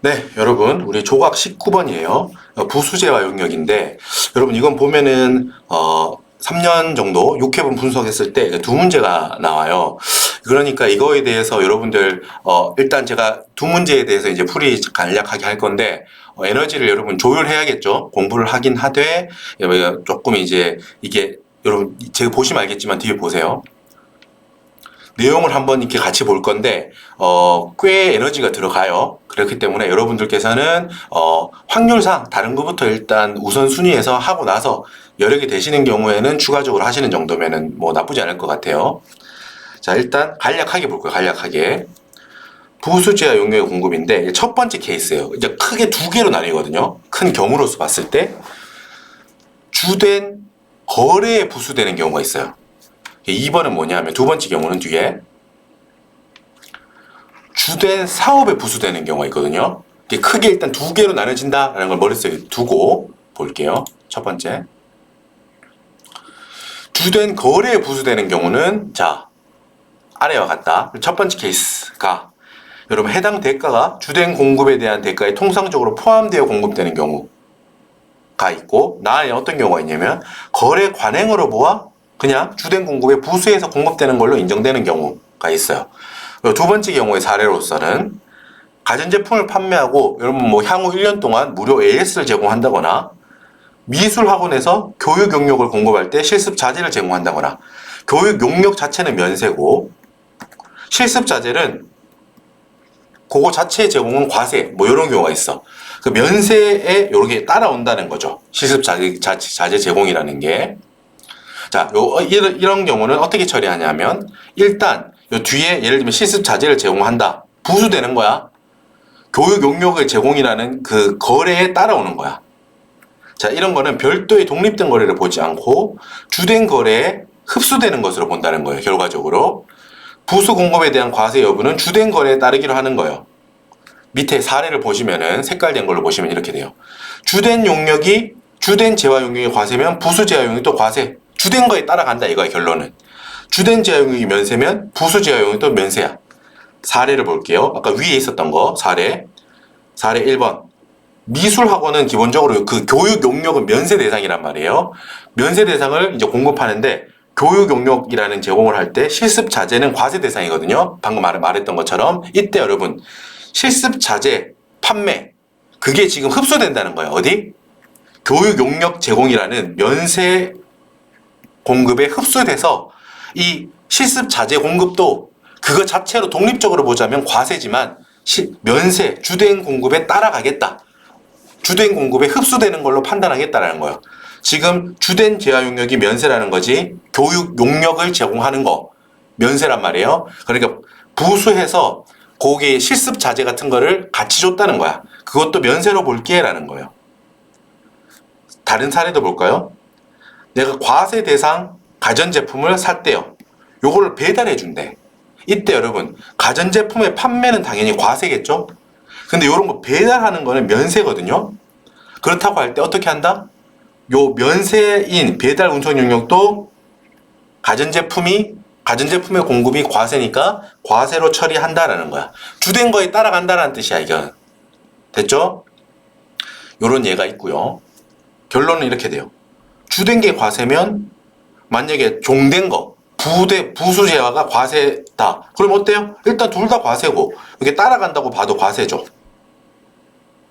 네, 여러분, 우리 조각 19번이에요. 부수재화 용역인데, 여러분, 이건 보면은, 3년 정도 6회분 분석했을 때 두 문제가 나와요. 그러니까 이거에 대해서 여러분들, 일단 제가 두 문제에 대해서 이제 풀이 간략하게 할 건데, 에너지를 여러분 조율해야겠죠? 공부를 하긴 하되, 조금 이제 이게, 여러분, 제가 보시면 알겠지만 뒤에 보세요. 내용을 한번 이렇게 같이 볼 건데 꽤 에너지가 들어가요. 그렇기 때문에 여러분들께서는 확률상 다른 것부터 일단 우선순위에서 하고 나서 여러 개 되시는 경우에는 추가적으로 하시는 정도면은 뭐 나쁘지 않을 것 같아요. 자, 일단 간략하게 볼 거예요. 간략하게. 부수지하 용역의 공급인데 첫 번째 케이스예요. 이제 크게 두 개로 나뉘거든요. 큰 경우로서 봤을 때 주된 거래에 부수되는 경우가 있어요. 2번은 뭐냐면 두 번째 경우는 뒤에 주된 사업에 부수되는 경우가 있거든요. 크게 일단 두 개로 나눠진다라는 걸 머릿속에 두고 볼게요. 첫 번째. 주된 거래에 부수되는 경우는 자, 아래와 같다. 첫 번째 케이스가 여러분 해당 대가가 주된 공급에 대한 대가에 통상적으로 포함되어 공급되는 경우가 있고 나에 어떤 경우가 있냐면 거래 관행으로 보아 그냥 주된 공급에 부수해서 공급되는 걸로 인정되는 경우가 있어요. 두 번째 경우의 사례로서는 가전제품을 판매하고 여러분 뭐 향후 1년 동안 무료 AS를 제공한다거나 미술학원에서 교육 용역을 공급할 때 실습 자재를 제공한다거나 교육 용역 자체는 면세고 실습 자재는 그거 자체 제공은 과세 뭐 이런 경우가 있어. 그 면세에 이렇게 따라온다는 거죠. 실습 자재 제공이라는 게. 자, 이런 경우는 어떻게 처리하냐면 일단 요 뒤에 예를 들면 실습 자재를 제공한다. 부수되는 거야. 교육 용역의 제공이라는 그 거래에 따라오는 거야. 자, 이런 거는 별도의 독립된 거래를 보지 않고 주된 거래에 흡수되는 것으로 본다는 거예요. 결과적으로. 부수 공급에 대한 과세 여부는 주된 거래에 따르기로 하는 거예요. 밑에 사례를 보시면은 색깔된 걸로 보시면 이렇게 돼요. 주된 용역이 주된 재화 용역의 과세면 부수 재화 용역이 또 과세. 주된 거에 따라간다 이거야 결론은. 주된 재화 용역이 면세면 부수 재화 용역이 또 면세야. 사례를 볼게요. 아까 위에 있었던 거 사례 1번. 미술학원은 기본적으로 그 교육 용역은 면세 대상이란 말이에요. 면세 대상을 이제 공급하는데 교육 용역이라는 제공을 할 때 실습 자재는 과세 대상이거든요. 방금 말했던 것처럼 이때 여러분 실습 자재 판매 그게 지금 흡수된다는 거예요. 어디? 교육 용역 제공이라는 면세 공급에 흡수돼서 이 실습 자재 공급도 그거 자체로 독립적으로 보자면 과세지만 면세 주된 공급에 따라가겠다. 주된 공급에 흡수되는 걸로 판단하겠다라는 거예요. 지금 주된 재화 용역이 면세라는 거지 교육 용역을 제공하는 거 면세란 말이에요. 그러니까 부수해서 거기에 실습 자재 같은 거를 같이 줬다는 거야. 그것도 면세로 볼게 라는 거예요. 다른 사례도 볼까요? 내가 과세 대상 가전제품을 샀대요. 요거를 배달해 준대. 이때 여러분 가전제품의 판매는 당연히 과세겠죠? 근데 요런 거 배달하는 거는 면세거든요. 그렇다고 할 때 어떻게 한다? 요 면세인 배달 운송 용역도 가전제품의 공급이 과세니까 과세로 처리한다라는 거야. 주된 거에 따라간다라는 뜻이야 이건. 됐죠? 요런 예가 있고요. 결론은 이렇게 돼요. 주된 게 과세면 만약에 종된 거 부수 재화가 과세다. 그럼 어때요? 일단 둘 다 과세고 이게 따라간다고 봐도 과세죠.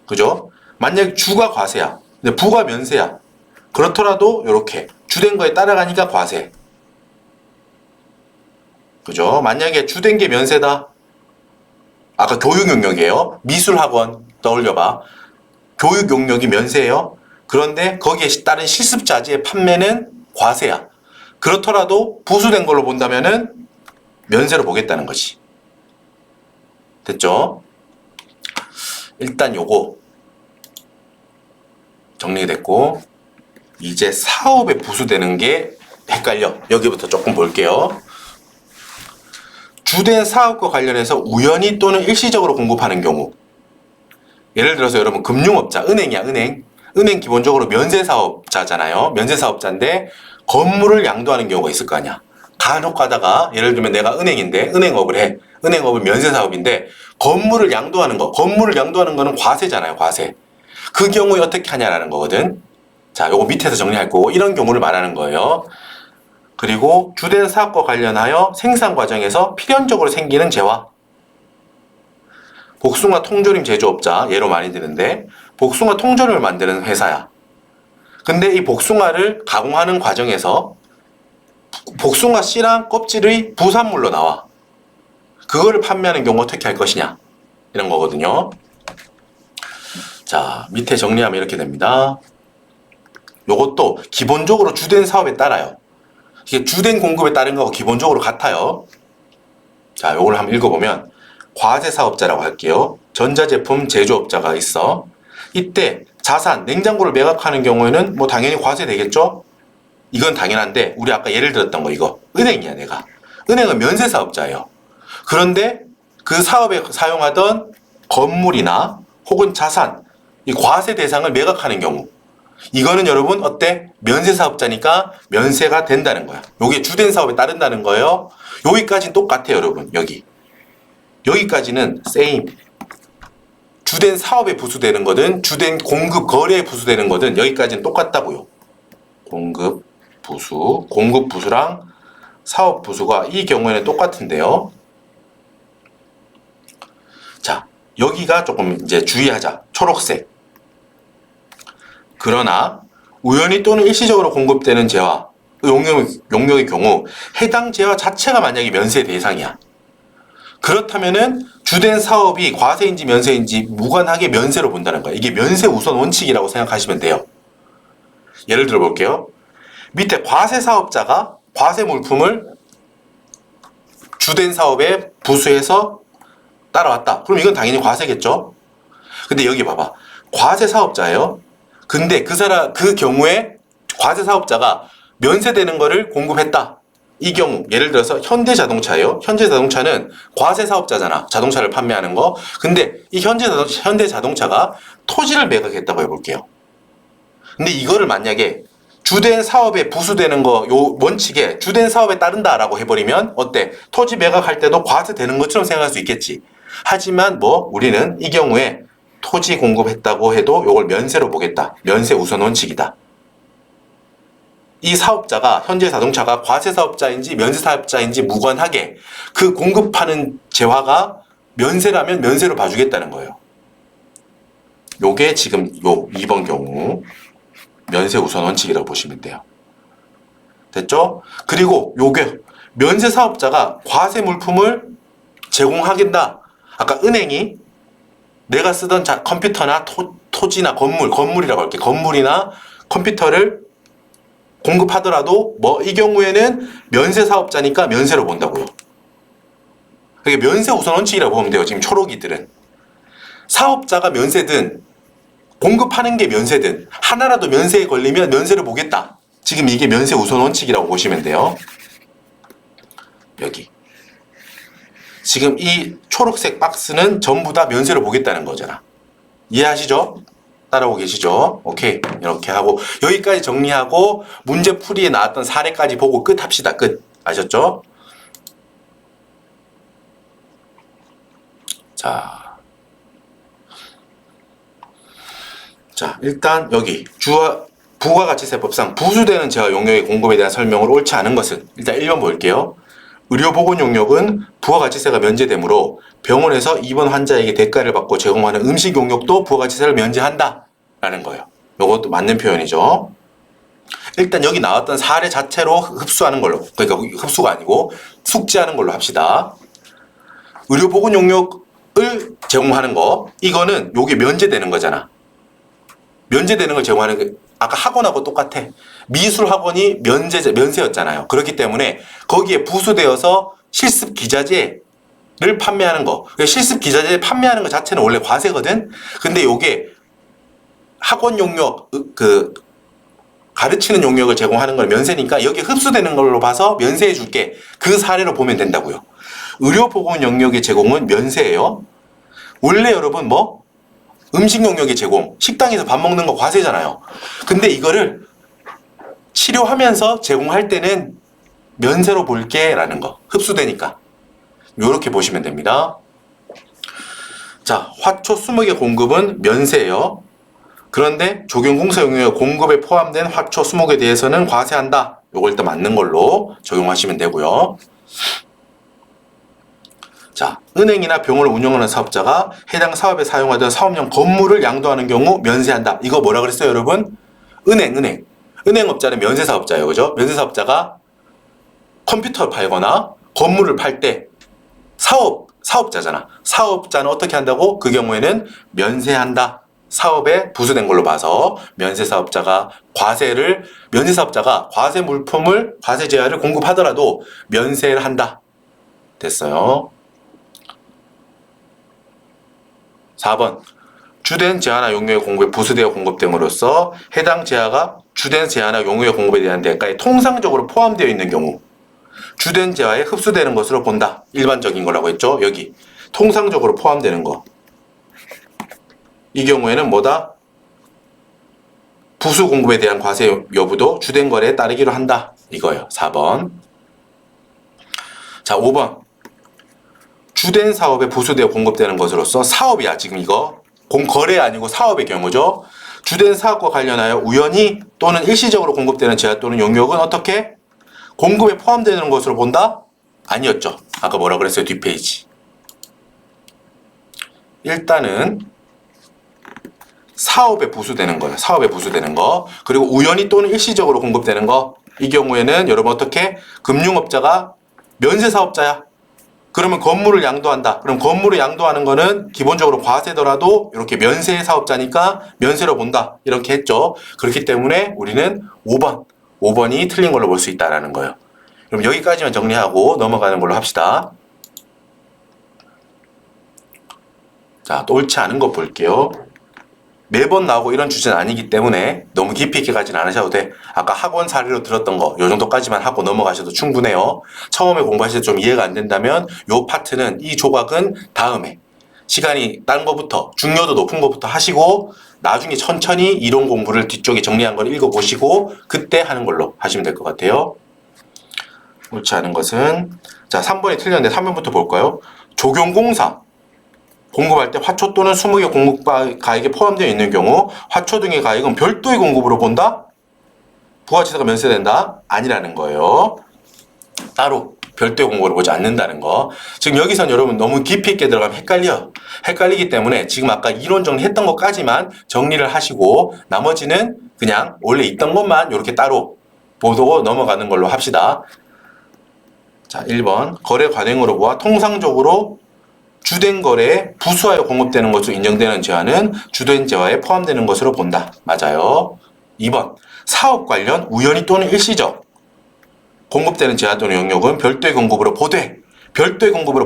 그죠? 만약에 주가 과세야. 근데 부가 면세야. 그렇더라도 이렇게 주된 거에 따라가니까 과세. 그죠? 만약에 주된 게 면세다. 아까 교육 용역이에요. 미술학원 떠올려봐. 교육 용역이 면세예요. 그런데 거기에 따른 실습 자재의 판매는 과세야. 그렇더라도 부수된 걸로 본다면은 면세로 보겠다는 거지. 됐죠? 일단 요거 정리됐고 이제 사업에 부수되는 게 헷갈려. 여기부터 조금 볼게요. 주된 사업과 관련해서 우연히 또는 일시적으로 공급하는 경우. 예를 들어서 여러분 금융업자, 은행이야 은행. 은행 기본적으로 면세사업자잖아요. 면세사업자인데 건물을 양도하는 경우가 있을 거 아니야. 간혹 가다가 예를 들면 내가 은행인데 은행업을 해. 은행업은 면세 사업인데 건물을 양도하는 거는 과세잖아요, 과세. 그 경우에 어떻게 하냐라는 거거든. 자, 요거 밑에서 정리할 거고 이런 경우를 말하는 거예요. 그리고 주된 사업과 관련하여 생산 과정에서 필연적으로 생기는 재화. 복숭아 통조림 제조업자 예로 많이 드는데 복숭아 통조림을 만드는 회사야. 근데 이 복숭아를 가공하는 과정에서 복숭아 씨랑 껍질의 부산물로 나와. 그거를 판매하는 경우 어떻게 할 것이냐 이런 거거든요. 자, 밑에 정리하면 이렇게 됩니다. 요것도 기본적으로 주된 사업에 따라요. 이게 주된 공급에 따른 거하고 기본적으로 같아요. 자, 요걸 한번 읽어보면 과세 사업자라고 할게요. 전자제품 제조업자가 있어. 이때 자산, 냉장고를 매각하는 경우에는 뭐 당연히 과세 되겠죠? 이건 당연한데 우리 아까 예를 들었던 거 이거 은행이야 내가. 은행은 면세 사업자예요. 그런데 그 사업에 사용하던 건물이나 혹은 자산, 이 과세 대상을 매각하는 경우 이거는 여러분 어때? 면세 사업자니까 면세가 된다는 거야. 요게 주된 사업에 따른다는 거예요. 여기까지는 똑같아요 여러분. 여기까지는 same. 주된 사업에 부수되는 거든 주된 공급 거래에 부수되는 거든 여기까지는 똑같다고요. 공급 부수랑 사업 부수가 이 경우에는 똑같은데요. 자, 여기가 조금 이제 주의하자. 초록색. 그러나 우연히 또는 일시적으로 공급되는 재화, 용역의 경우 해당 재화 자체가 만약에 면세 대상이야. 그렇다면은 주된 사업이 과세인지 면세인지 무관하게 면세로 본다는 거야. 이게 면세 우선 원칙이라고 생각하시면 돼요. 예를 들어 볼게요. 밑에 과세 사업자가 과세 물품을 주된 사업에 부수해서 따라왔다. 그럼 이건 당연히 과세겠죠? 근데 여기 봐봐. 과세 사업자예요. 근데 그 경우에 과세 사업자가 면세되는 거를 공급했다. 이 경우 예를 들어서 현대자동차예요. 현대자동차는 과세 사업자잖아. 자동차를 판매하는 거. 근데 이 현대자동차가 토지를 매각했다고 해볼게요. 근데 이거를 만약에 주된 사업에 부수되는 거 요 원칙에 주된 사업에 따른다라고 해버리면 어때? 토지 매각할 때도 과세되는 것처럼 생각할 수 있겠지. 하지만 뭐 우리는 이 경우에 토지 공급했다고 해도 요걸 면세로 보겠다. 면세 우선 원칙이다. 이 사업자가 현대자동차가 과세 사업자인지 면세 사업자인지 무관하게 그 공급하는 재화가 면세라면 면세로 봐주겠다는 거예요. 요게 지금 요 2번 경우 면세 우선 원칙이라고 보시면 돼요. 됐죠? 그리고 요게 면세 사업자가 과세 물품을 제공하겠다. 아까 은행이 내가 쓰던 컴퓨터나 토지나 건물이라고 할게. 건물이나 컴퓨터를 공급하더라도 뭐 이 경우에는 면세 사업자니까 면세로 본다고요. 그게 면세 우선 원칙이라고 보면 돼요. 지금 초록이들은. 사업자가 면세든 공급하는 게 면세든 하나라도 면세에 걸리면 면세를 보겠다. 지금 이게 면세 우선 원칙이라고 보시면 돼요. 여기. 지금 이 초록색 박스는 전부 다 면세를 보겠다는 거잖아. 이해하시죠? 따라오고 계시죠? 오케이. 이렇게 하고 여기까지 정리하고 문제 풀이에 나왔던 사례까지 보고 끝 합시다. 끝. 아셨죠? 자, 일단 여기 부가가치세법상 부수되는 재화 용역의 공급에 대한 설명을 옳지 않은 것은 일단 1번 볼게요. 의료보건 용역은 부가가치세가 면제되므로 병원에서 입원 환자에게 대가를 받고 제공하는 음식 용역도 부가가치세를 면제한다 라는 거예요. 이것도 맞는 표현이죠. 일단 여기 나왔던 사례 자체로 흡수하는 걸로, 그러니까 흡수가 아니고 숙지하는 걸로 합시다. 의료보건 용역을 제공하는 거, 이거는 요게 면제되는 거잖아. 면제되는 걸 제공하는 게 아까 학원하고 똑같아. 미술학원이 면세였잖아요. 그렇기 때문에 거기에 부수되어서 실습 기자재를 판매하는 거. 실습 기자재 판매하는 것 자체는 원래 과세거든. 근데 요게 학원 용역, 가르치는 용역을 제공하는 건 면세니까 여기 흡수되는 걸로 봐서 면세해 줄게. 그 사례로 보면 된다고요. 의료보건 영역의 제공은 면세예요. 원래 여러분 뭐 음식 용역의 제공, 식당에서 밥 먹는 거 과세잖아요. 근데 이거를 치료하면서 제공할 때는 면세로 볼게 라는 거. 흡수되니까. 요렇게 보시면 됩니다. 자, 화초 20개 공급은 면세예요. 그런데 적용공사 용역 공급에 포함된 화초 20개에 대해서는 과세한다. 요걸 일단 맞는 걸로 적용하시면 되고요. 자, 은행이나 병원을 운영하는 사업자가 해당 사업에 사용하던 사업용 건물을 양도하는 경우 면세한다. 이거 뭐라 그랬어요, 여러분? 은행. 은행업자는 면세사업자예요. 그죠? 면세사업자가 컴퓨터를 팔거나 건물을 팔 때 사업자잖아. 사업자는 어떻게 한다고? 그 경우에는 면세한다. 사업에 부수된 걸로 봐서 면세사업자가 과세 물품을 과세 제한을 공급하더라도 면세를 한다. 됐어요. 4번. 주된 제한화 용료의 공급에 부수되어 공급됨으로써 해당 제한화가 주된 제한화 용료의 공급에 대한 대가에 통상적으로 포함되어 있는 경우 주된 제한에 흡수되는 것으로 본다. 일반적인 거라고 했죠. 여기 통상적으로 포함되는 거. 이 경우에는 뭐다? 부수 공급에 대한 과세 여부도 주된 거래에 따르기로 한다. 이거예요. 4번. 자, 5번. 주된 사업에 부수되어 공급되는 것으로서 사업이야. 지금 이거 거래 아니고 사업의 경우죠. 주된 사업과 관련하여 우연히 또는 일시적으로 공급되는 제한 또는 용역은 어떻게? 공급에 포함되는 것으로 본다? 아니었죠. 아까 뭐라 그랬어요? 뒷페이지. 일단은 사업에 부수되는 거예요. 사업에 부수되는 거. 그리고 우연히 또는 일시적으로 공급되는 거. 이 경우에는 여러분 어떻게? 금융업자가 면세사업자야. 그러면 건물을 양도한다. 그럼 건물을 양도하는 거는 기본적으로 과세더라도 이렇게 면세 사업자니까 면세로 본다. 이렇게 했죠. 그렇기 때문에 우리는 5번이 틀린 걸로 볼 수 있다는 거예요. 그럼 여기까지만 정리하고 넘어가는 걸로 합시다. 자, 또 옳지 않은 거 볼게요. 매번 나오고 이런 주제는 아니기 때문에 너무 깊이 있게 가진 않으셔도 돼. 아까 학원 사례로 들었던 거 요 정도까지만 하고 넘어가셔도 충분해요. 처음에 공부하실 때 좀 이해가 안 된다면 요 파트는 이 조각은 다음에 시간이 딴 거부터 중요도 높은 거부터 하시고 나중에 천천히 이론 공부를 뒤쪽에 정리한 걸 읽어보시고 그때 하는 걸로 하시면 될 것 같아요. 옳지 않은 것은 자 3번이 틀렸는데 3번부터 볼까요? 적용공사 공급할 때 화초 또는 20개 공급 가액에 포함되어 있는 경우 화초 등의 가액은 별도의 공급으로 본다? 부가치세가 면세된다? 아니라는 거예요. 따로 별도의 공급으로 보지 않는다는 거. 지금 여기선 여러분 너무 깊이 있게 들어가면 헷갈리기 때문에 지금 아까 이론 정리했던 것까지만 정리를 하시고 나머지는 그냥 원래 있던 것만 이렇게 따로 보고 넘어가는 걸로 합시다. 자, 1번 거래 관행으로 보아 통상적으로 주된 거래에 부수하여 공급되는 것으로 인정되는 제한은 주된 제한에 포함되는 것으로 본다. 맞아요. 2번 사업 관련 우연히 또는 일시적 공급되는 제한 또는 영역은 별도의 공급으로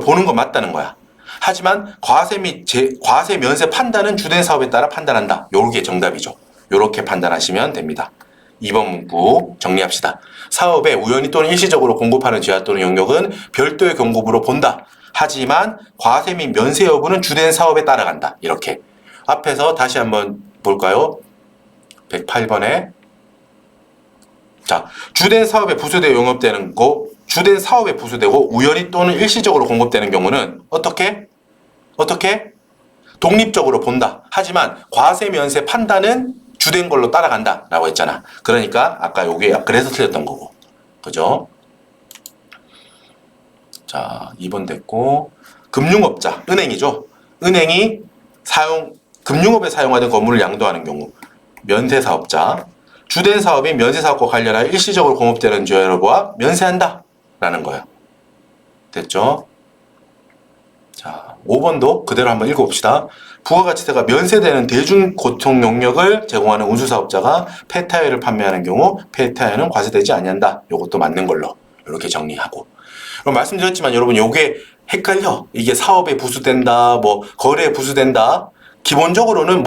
보는 건 맞다는 거야. 하지만 과세 및 과세 면세 판단은 주된 사업에 따라 판단한다. 요게 정답이죠. 요렇게 판단하시면 됩니다. 2번 문구 정리합시다. 사업에 우연히 또는 일시적으로 공급하는 제한 또는 영역은 별도의 공급으로 본다. 하지만 과세 및 면세 여부는 주된 사업에 따라간다. 이렇게. 앞에서 다시 한번 볼까요? 108번에 자, 주된 사업에 부수되어 용업되는 거, 주된 사업에 부수되고 우연히 또는 일시적으로 공급되는 경우는 어떻게? 독립적으로 본다. 하지만 과세 면세 판단은 주된 걸로 따라간다. 라고 했잖아. 그러니까 아까 요게 그래서 틀렸던 거고. 그죠? 자, 2번 됐고 금융업자, 은행이죠. 은행이 금융업에 사용하던 건물을 양도하는 경우 면세사업자, 주된 사업이 면세사업과 관련하여 일시적으로 공급되는 제한과 면세한다 라는 거예요. 됐죠? 자, 5번도 그대로 한번 읽어봅시다. 부가가치세가 면세되는 대중고통 용역을 제공하는 운수사업자가 폐타이어를 판매하는 경우 폐타이어는 과세되지 아니한다. 요것도 맞는 걸로 이렇게 정리하고. 그럼 말씀드렸지만 여러분 요게 헷갈려. 이게 사업에 부수된다, 뭐 거래에 부수된다. 기본적으로는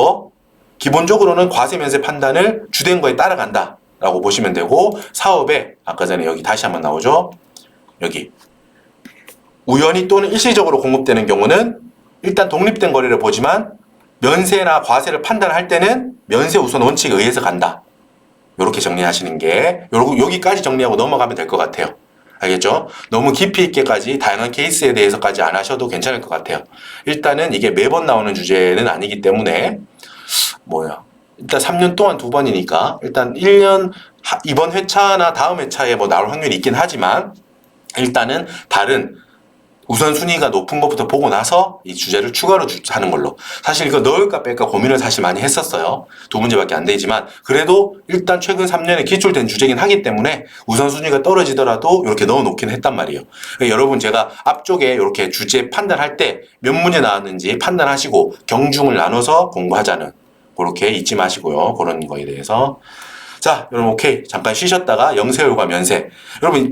과세 면세 판단을 주된 거에 따라간다 라고 보시면 되고 사업에 아까 전에 여기 다시 한번 나오죠. 여기 우연히 또는 일시적으로 공급되는 경우는 일단 독립된 거래를 보지만 면세나 과세를 판단할 때는 면세 우선 원칙에 의해서 간다. 이렇게 정리하시는 게 여기까지 정리하고 넘어가면 될 것 같아요. 알겠죠? 너무 깊이 있게까지 다양한 케이스에 대해서까지 안 하셔도 괜찮을 것 같아요. 일단은 이게 매번 나오는 주제는 아니기 때문에 일단 3년 동안 2번이니까 일단 1년 이번 회차나 다음 회차에 뭐 나올 확률이 있긴 하지만 일단은 다른 우선순위가 높은 것부터 보고 나서 이 주제를 추가로 하는 걸로. 사실 이거 넣을까 뺄까 고민을 사실 많이 했었어요. 2문제밖에 안 되지만 그래도 일단 최근 3년에 기출된 주제긴 하기 때문에 우선순위가 떨어지더라도 이렇게 넣어놓긴 했단 말이에요. 그러니까 여러분 제가 앞쪽에 이렇게 주제 판단할 때 몇 문제 나왔는지 판단하시고 경중을 나눠서 공부하자는 그렇게 잊지 마시고요. 그런 거에 대해서. 자, 여러분 오케이. 잠깐 쉬셨다가 영세율과 면세. 여러분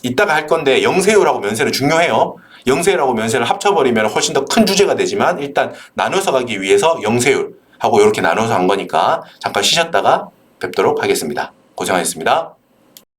이따가 할 건데 영세율하고 면세는 중요해요. 영세율하고 면세를 합쳐버리면 훨씬 더 큰 주제가 되지만 일단 나눠서 가기 위해서 영세율하고 이렇게 나눠서 한 거니까 잠깐 쉬셨다가 뵙도록 하겠습니다. 고생하셨습니다.